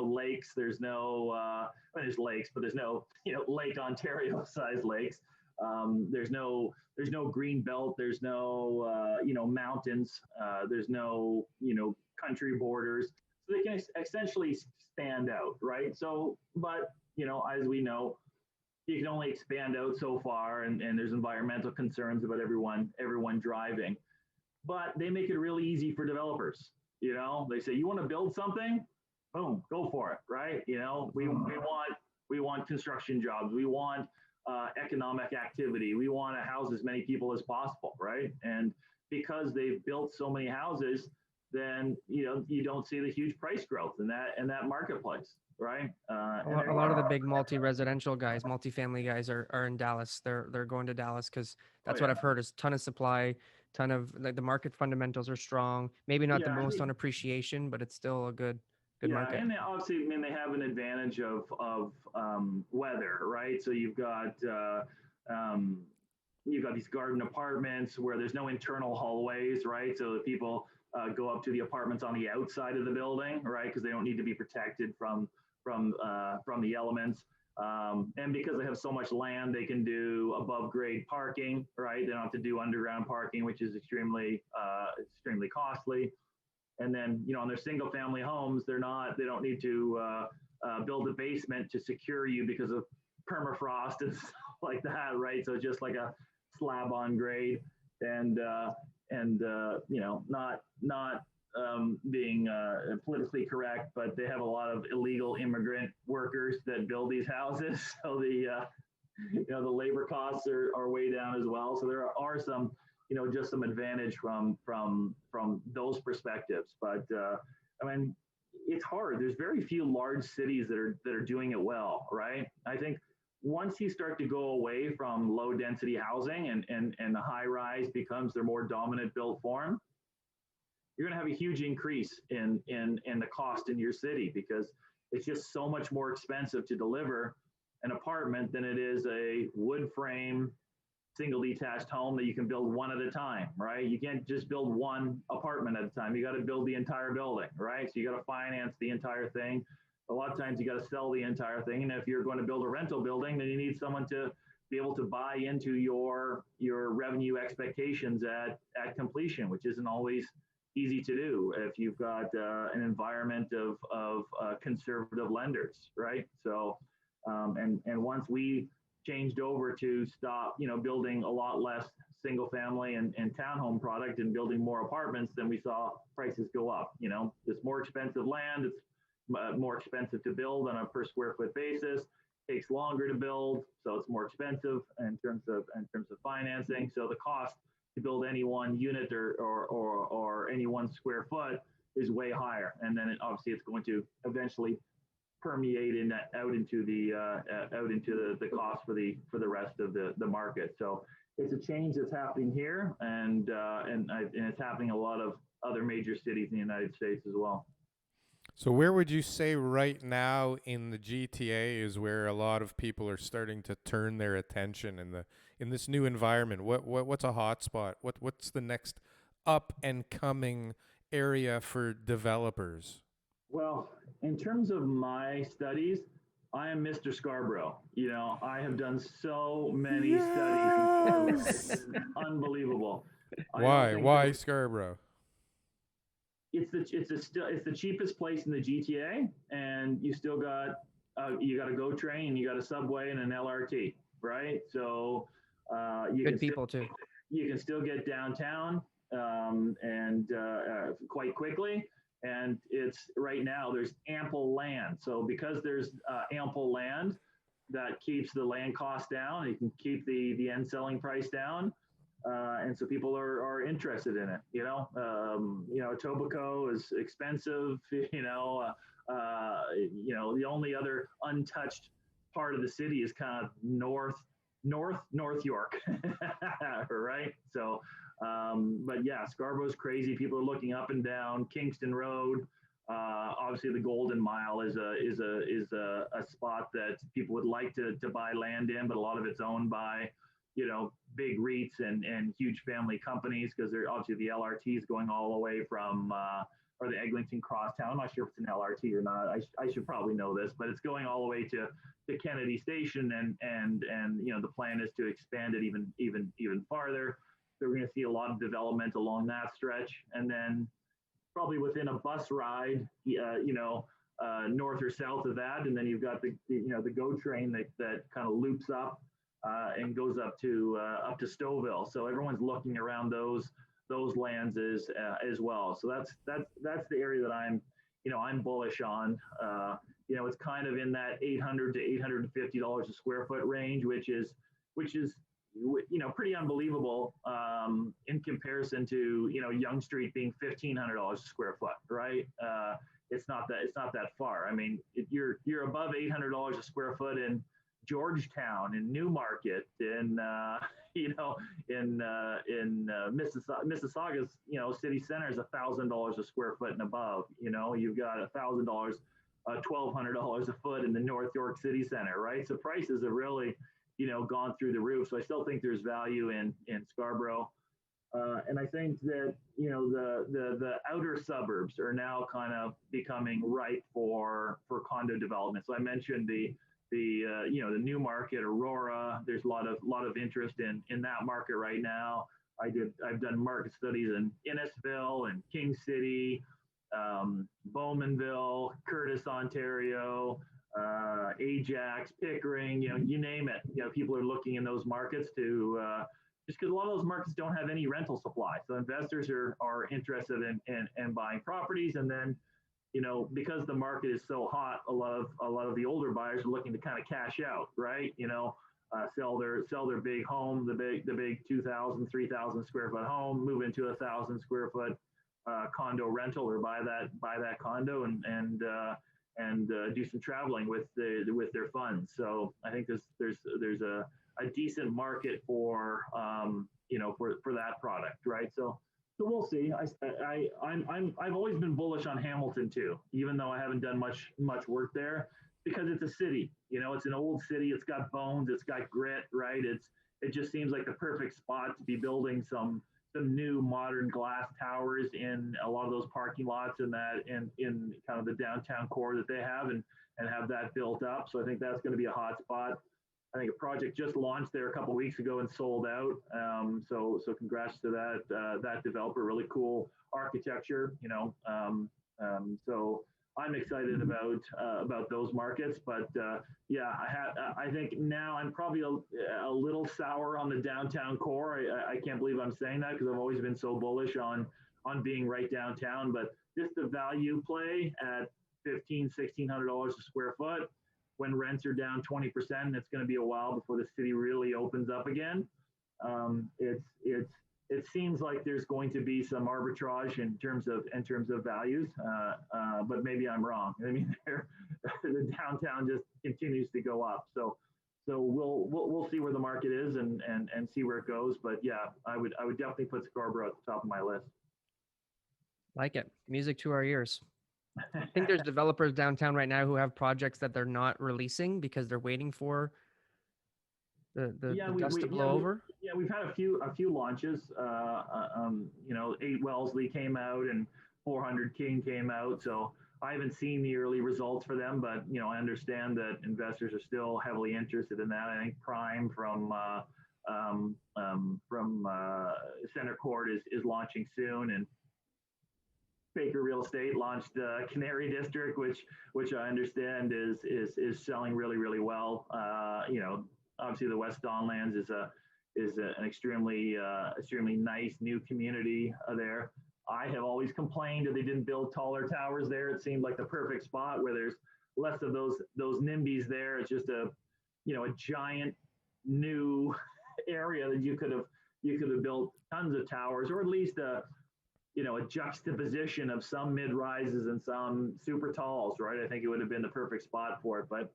lakes, there's no there's lakes, but there's no Lake Ontario size lakes. There's no green belt, there's no mountains, there's no country borders, so they can essentially stand out, right? So, but as we know, you can only expand out so far, and there's environmental concerns about everyone driving. But they make it really easy for developers. They say, you want to build something, boom, go for it, right? We want construction jobs, we want economic activity, we want to house as many people as possible, right? And because they've built so many houses, then you don't see the huge price growth in that marketplace, right? A lot of the big multi-residential guys, multi-family guys are in Dallas. They're going to Dallas because that's what I've heard is ton of supply, ton of like the market fundamentals are strong. Maybe not the most on appreciation, but it's still a good market. And obviously, I mean, they have an advantage of weather, right? So you've got these garden apartments where there's no internal hallways, right? So the people go up to the apartments on the outside of the building, right? Because they don't need to be protected from the elements. And because they have so much land, they can do above grade parking, right? They don't have to do underground parking, which is extremely costly. And then, on their single family homes, they don't need to build a basement to secure you because of permafrost and stuff like that, right? So just like a slab on grade, and not being politically correct, but they have a lot of illegal immigrant workers that build these houses. So the labor costs are way down as well. So there are some, just some advantage from those perspectives. But I mean, it's hard. There's very few large cities that are doing it well, right? I think once you start to go away from low density housing and the high rise becomes their more dominant built form, you're going to have a huge increase in the cost in your city, because it's just so much more expensive to deliver an apartment than it is a wood frame single detached home that you can build one at a time, right? You can't just build one apartment at a time. You got to build the entire building, right? So you got to finance the entire thing. A lot of times you got to sell the entire thing. And if you're going to build a rental building, then you need someone to be able to buy into your revenue expectations at completion, which isn't always easy to do if you've got an environment of conservative lenders, right? So, and once we changed over to stop, building a lot less single family and townhome product and building more apartments, then we saw prices go up. It's more expensive land. It's more expensive to build on a per square foot basis. Takes longer to build, so it's more expensive in terms of financing. So the cost to build any one unit or any one square foot is way higher, and then obviously it's going to eventually permeate out into the cost for the rest of the market. So it's a change that's happening here, and it's happening in a lot of other major cities in the United States as well. So where would you say right now in the GTA is where a lot of people are starting to turn their attention in this new environment? What's a hot spot? What's the next up and coming area for developers? Well, in terms of my studies, I am Mr. Scarborough. I have done so many studies. It's unbelievable. Why Scarborough? It's the cheapest place in the GTA, and you still got a GO train, you got a subway and an LRT, right? So good people too. You can still get downtown and quite quickly. And it's right now there's ample land. So because there's ample land, that keeps the land cost down. You can keep the end selling price down. and so people are interested in it. Etobicoke is expensive. The only other untouched part of the city is kind of North York, right? So, but yeah, Scarborough's crazy. People are looking up and down Kingston Road. Obviously, the Golden Mile is a spot that people would like to buy land in, but a lot of it's owned by big REITs and huge family companies, because they're obviously the LRT is going all the way from or the Eglinton Crosstown. I'm not sure if it's an LRT or not. I should probably know this, but it's going all the way to Kennedy Station, and the plan is to expand it even farther. So we're going to see a lot of development along that stretch, and then probably within a bus ride, north or south of that, and then you've got the GO train that kind of loops up and goes up to Stouffville. So everyone's looking around those lands as well. So that's the area that I'm bullish on. It's kind of in that $800 to $850 a square foot range, which is pretty unbelievable in comparison to Yonge Street being $1,500 a square foot, right? It's not that far. I mean, you're above $800 a square foot in Georgetown, in Newmarket, in Mississauga's city center is $1,000 a square foot and above. You've got $1,000, $1,200 a foot in the North York City Center, right? So prices have really gone through the roof. So I still think there's value in Scarborough. And I think that the outer suburbs are now kind of becoming ripe for condo development. So I mentioned the Newmarket, Aurora. There's a lot of interest in that market right now. I've done market studies in Innisfil and King City, Bowmanville, Curtis, Ontario, Ajax, Pickering. You name it. People are looking in those markets to just because a lot of those markets don't have any rental supply. So investors are interested in buying properties, and then because the market is so hot, a lot of the older buyers are looking to kind of cash out, right? Sell their big home, the big 2,000, 3,000 square foot home, move into 1,000 square foot condo rental, or buy that condo and do some traveling with their funds. So I think there's a decent market for that product, right? So we'll see. I've always been bullish on Hamilton too, even though I haven't done much work there, because it's a city. It's an old city. It's got bones. It's got grit, right? It just seems like the perfect spot to be building some new modern glass towers in a lot of those parking lots in kind of the downtown core that they have, and have that built up. So I think that's going to be a hot spot. I think a project just launched there a couple of weeks ago and sold out. So congrats to that developer. Really cool architecture. So I'm excited about those markets. But I think now I'm probably a little sour on the downtown core. I can't believe I'm saying that, because I've always been so bullish on being right downtown. But just the value play at $1,500-$1,600 a square foot, when rents are down 20%, and it's going to be a while before the city really opens up again. It seems like there's going to be some arbitrage in terms of values, but maybe I'm wrong. I mean, the downtown just continues to go up. So we'll see where the market is and see where it goes. But yeah, I would definitely put Scarborough at the top of my list. Like it. Music to our ears. I think there's developers downtown right now who have projects that they're not releasing because they're waiting for the dust to blow over. We've had a few launches. 8 Wellesley came out and 400 King came out. So I haven't seen the early results for them, but I understand that investors are still heavily interested in that. I think Prime from Center Court is launching soon, and Baker Real Estate launched Canary District, which I understand is selling really, really well. Obviously the West Donlands is an extremely nice new community there. I have always complained that they didn't build taller towers there. It seemed like the perfect spot where there's less of those NIMBYs there. It's just a giant new area that you could have you could have built tons of towers, or at least a juxtaposition of some mid rises and some super talls, right? I think it would have been the perfect spot for it. But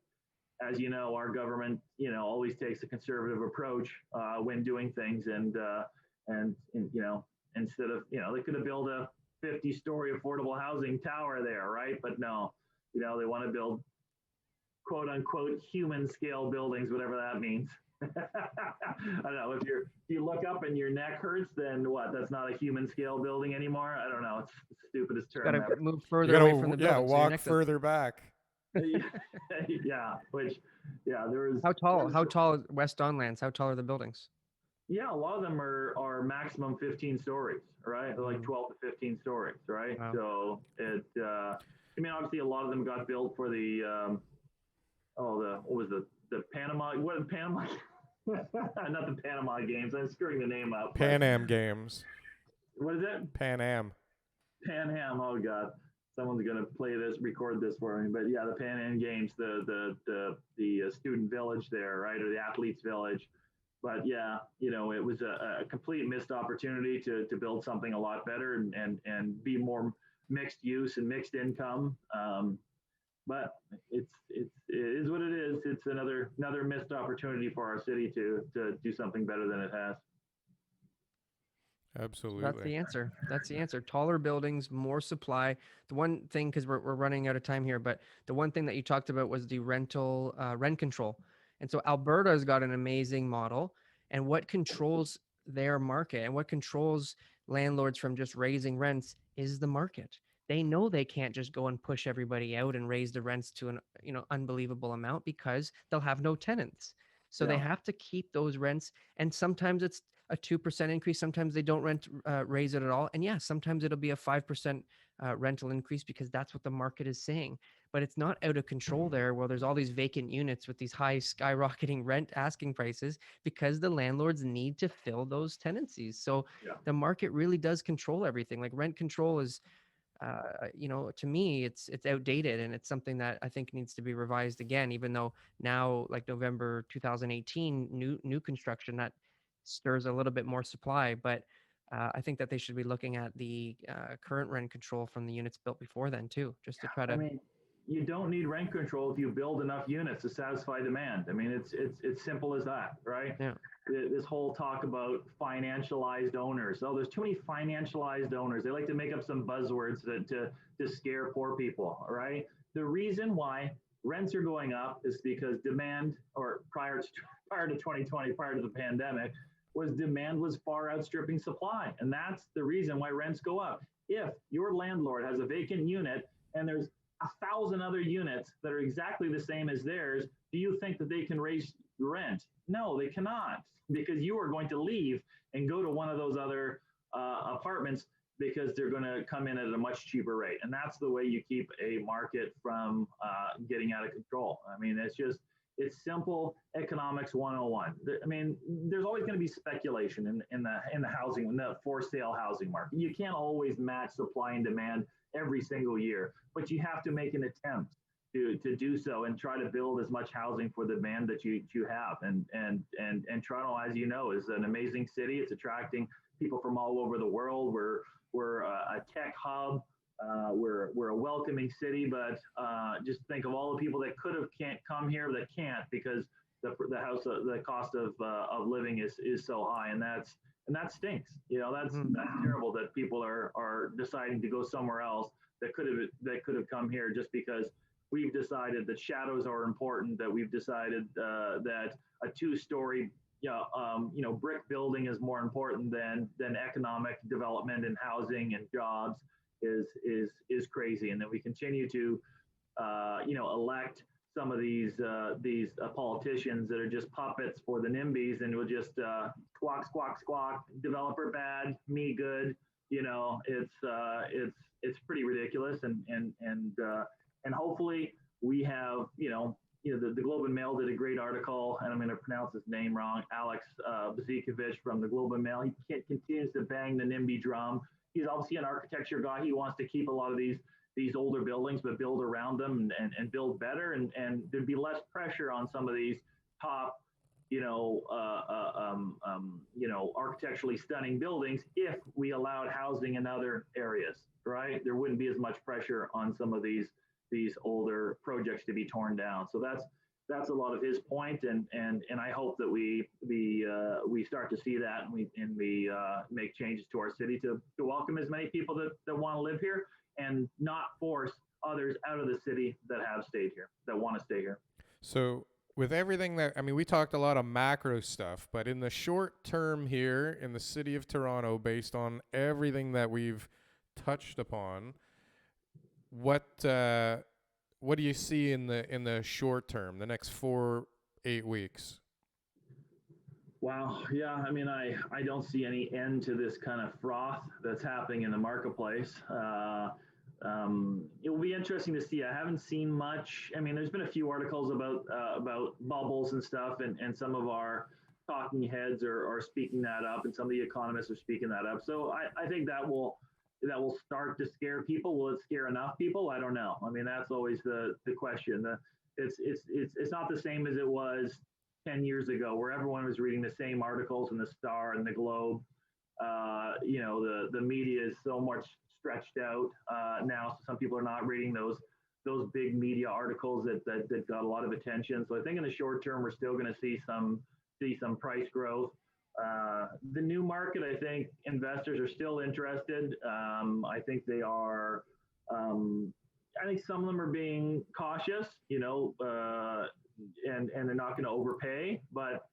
as you know, our government, always takes a conservative approach when doing things, and instead of, they could have built a 50-story affordable housing tower there, right? But no, they want to build quote unquote human scale buildings, whatever that means. I don't know, if you look up and your neck hurts, then what? That's not a human scale building anymore. I don't know. It's the stupidest term. Got to ever. move further away from the building. Yeah, so your walk neck doesn't- further back. Yeah, there was. How tall West Don lands? How tall are the buildings? Yeah, a lot of them are maximum 15 stories, right? They're like 12 to 15 stories, right? Wow. So obviously a lot of them got built for the Panama, not the Panama Games. I'm screwing the name up. Pan Am Games. What is it? Pan Am. Pan Am. Oh God, someone's gonna record this for me. But yeah, the Pan Am Games, the student village there, right, or the athletes village. But yeah, it was a complete missed opportunity to build something a lot better and be more mixed use and mixed income. But it is what it is. It's another missed opportunity for our city to do something better than it has. Absolutely. That's the answer. Taller buildings, more supply. The one thing, because we're running out of time here, but the one thing that you talked about was the rent control. And so Alberta's got an amazing model. And what controls their market and what controls landlords from just raising rents is the market. They know they can't just go and push everybody out and raise the rents to an unbelievable amount, because they'll have no tenants. So they have to keep those rents. And sometimes it's a 2% increase. Sometimes they don't raise it at all. And yeah, sometimes it'll be a 5% rental increase, because that's what the market is saying. But it's not out of control there, where there's all these vacant units with these high skyrocketing rent asking prices, because the landlords need to fill those tenancies. So the market really does control everything. Like rent control is, to me, it's outdated, and it's something that I think needs to be revised again, even though now, like November 2018, new construction, that stirs a little bit more supply. But I think that they should be looking at the current rent control from the units built before then too, just to try to. I mean, you don't need rent control if you build enough units to satisfy demand. I mean, it's simple as that, right? Yeah. This whole talk about financialized owners. Oh, there's too many financialized owners. They like to make up some buzzwords to scare poor people, right? The reason why rents are going up is because demand, or prior to 2020, prior to the pandemic, demand was far outstripping supply. And that's the reason why rents go up. If your landlord has a vacant unit and there's 1,000 other units that are exactly the same as theirs, do you think that they can raise rent? No, they cannot, because you are going to leave and go to one of those other apartments, because they're going to come in at a much cheaper rate. And that's the way you keep a market from getting out of control. I mean, it's simple economics 101. I mean, there's always going to be speculation in the housing, in the for sale housing market. You can't always match supply and demand every single year, but you have to make an attempt to do so and try to build as much housing for the demand that you have. And Toronto, as you know, is an amazing city. It's attracting people from all over the world. We're a tech hub. We're a welcoming city, but just think of all the people that can't come here, that can't, because the cost of living is so high, and that stinks. That's terrible that people are deciding to go somewhere else that could have come here, just because we've decided that shadows are important, that we've decided that a 2-story brick building is more important than economic development and housing and jobs is crazy. And then we continue to elect some of these politicians that are just puppets for the NIMBYs, and will just squawk, squawk, squawk, developer bad, me good. It's pretty ridiculous, and hopefully we have the Globe and Mail did a great article, and I'm going to pronounce his name wrong, Alex Bezikovic from the Globe and Mail. He continues to bang the NIMBY drum. He's obviously an architecture guy. He wants to keep a lot of these older buildings, but build around them and build better, and there'd be less pressure on some of these top architecturally stunning buildings if we allowed housing in other areas, right? There wouldn't be as much pressure on some of these older projects to be torn down. So that's a lot of his point, and I hope that we start to see that, and we make changes to our city to welcome as many people that want to live here and not force others out of the city that have stayed here, that want to stay here. So with everything that, I mean, we talked a lot of macro stuff, but in the short term here in the city of Toronto, based on everything that we've touched upon, what do you see in the short term, the next 8 weeks? Wow. Yeah. I mean, I don't see any end to this kind of froth that's happening in the marketplace. It will be interesting to see. I haven't seen much. I mean, there's been a few articles about bubbles and stuff, and some of our talking heads are speaking that up, and some of the economists are speaking that up. So I think that will start to scare people. Will it scare enough people? I don't know. I mean, that's always the question. It's not the same as it was 10 years ago, where everyone was reading the same articles in the Star and the Globe. The media is so much stretched out now. So some people are not reading those big media articles that got a lot of attention. So I think in the short term, we're still going to see some price growth. The new market, I think investors are still interested. I think they are. I think some of them are being cautious, and they're not going to overpay. But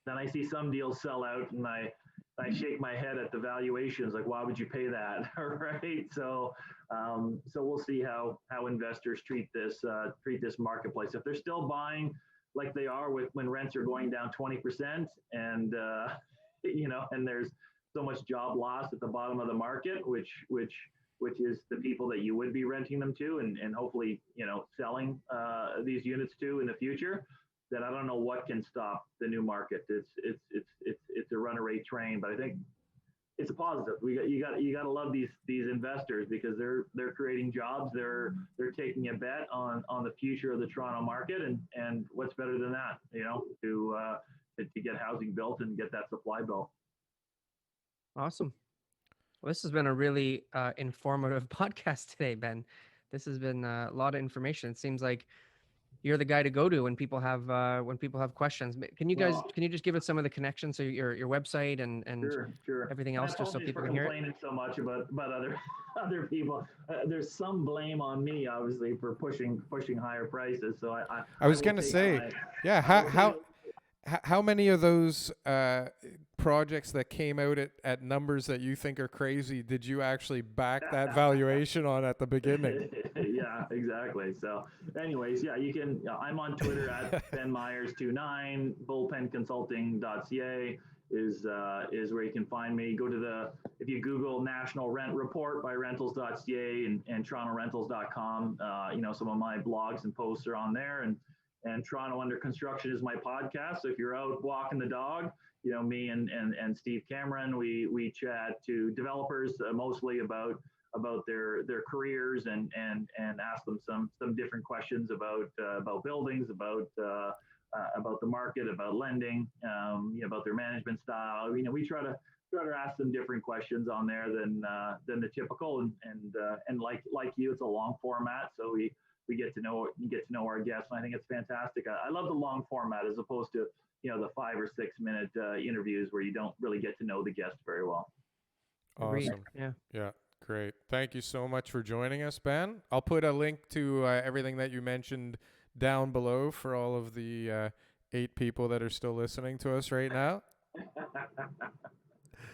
then I see some deals sell out, and I shake my head at the valuations. Like, why would you pay that? Right? So we'll see how investors treat this marketplace. If they're still buying like they are when rents are going down 20%, and and there's so much job loss at the bottom of the market, which is the people that you would be renting them to, and hopefully selling these units to in the future, then I don't know what can stop the new market. It's a runaway train, but I think it's a positive. You got to love these investors, because they're creating jobs. They're taking a bet on the future of the Toronto market, and what's better than that, to get housing built and get that supply built. Awesome. Well, this has been a really informative podcast today, Ben. This has been a lot of information. It seems like you're the guy to go to when people have questions. Can you just give us some of the connections, so your website and sure. everything else, just so people can hear it? Complaining so much about other people. There's some blame on me, obviously, for pushing higher prices. So I was going to say, how many of those projects that came out at numbers that you think are crazy did you actually back that valuation on at the beginning? Yeah, exactly. So anyways, yeah, you can, I'm on Twitter at benmyers29. Bullpenconsulting.ca is where you can find me. Go to if you Google National Rent Report by rentals.ca and torontorentals.com, some of my blogs and posts are on there, and Toronto Under Construction is my podcast. So if you're out walking the dog, me and Steve Cameron, we chat to developers mostly about their careers and ask them some different questions about buildings, about the market, about lending, about their management style. We try to ask them different questions on there than the typical, and like you, it's a long format, so we get to know our guests, and I think it's fantastic. I love the long format as opposed to the 5 or 6 minute interviews where you don't really get to know the guest very well. Awesome. Yeah. Great. Thank you so much for joining us, Ben. I'll put a link to everything that you mentioned down below for all of the 8 people that are still listening to us right now.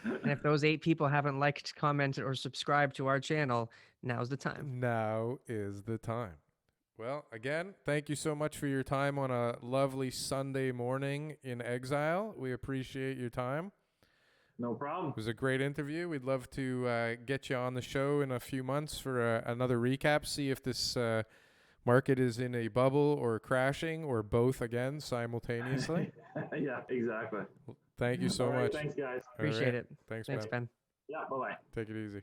And if those 8 people haven't liked, commented, or subscribed to our channel, now's the time. Now is the time. Well, again, thank you so much for your time on a lovely Sunday morning in exile. We appreciate your time. No problem. It was a great interview. We'd love to get you on the show in a few months for another recap, see if this market is in a bubble or crashing or both again simultaneously. Yeah, exactly. Thank you so All right, much. thanks, guys. Appreciate it. Thanks, Ben. Yeah, bye-bye. Take it easy.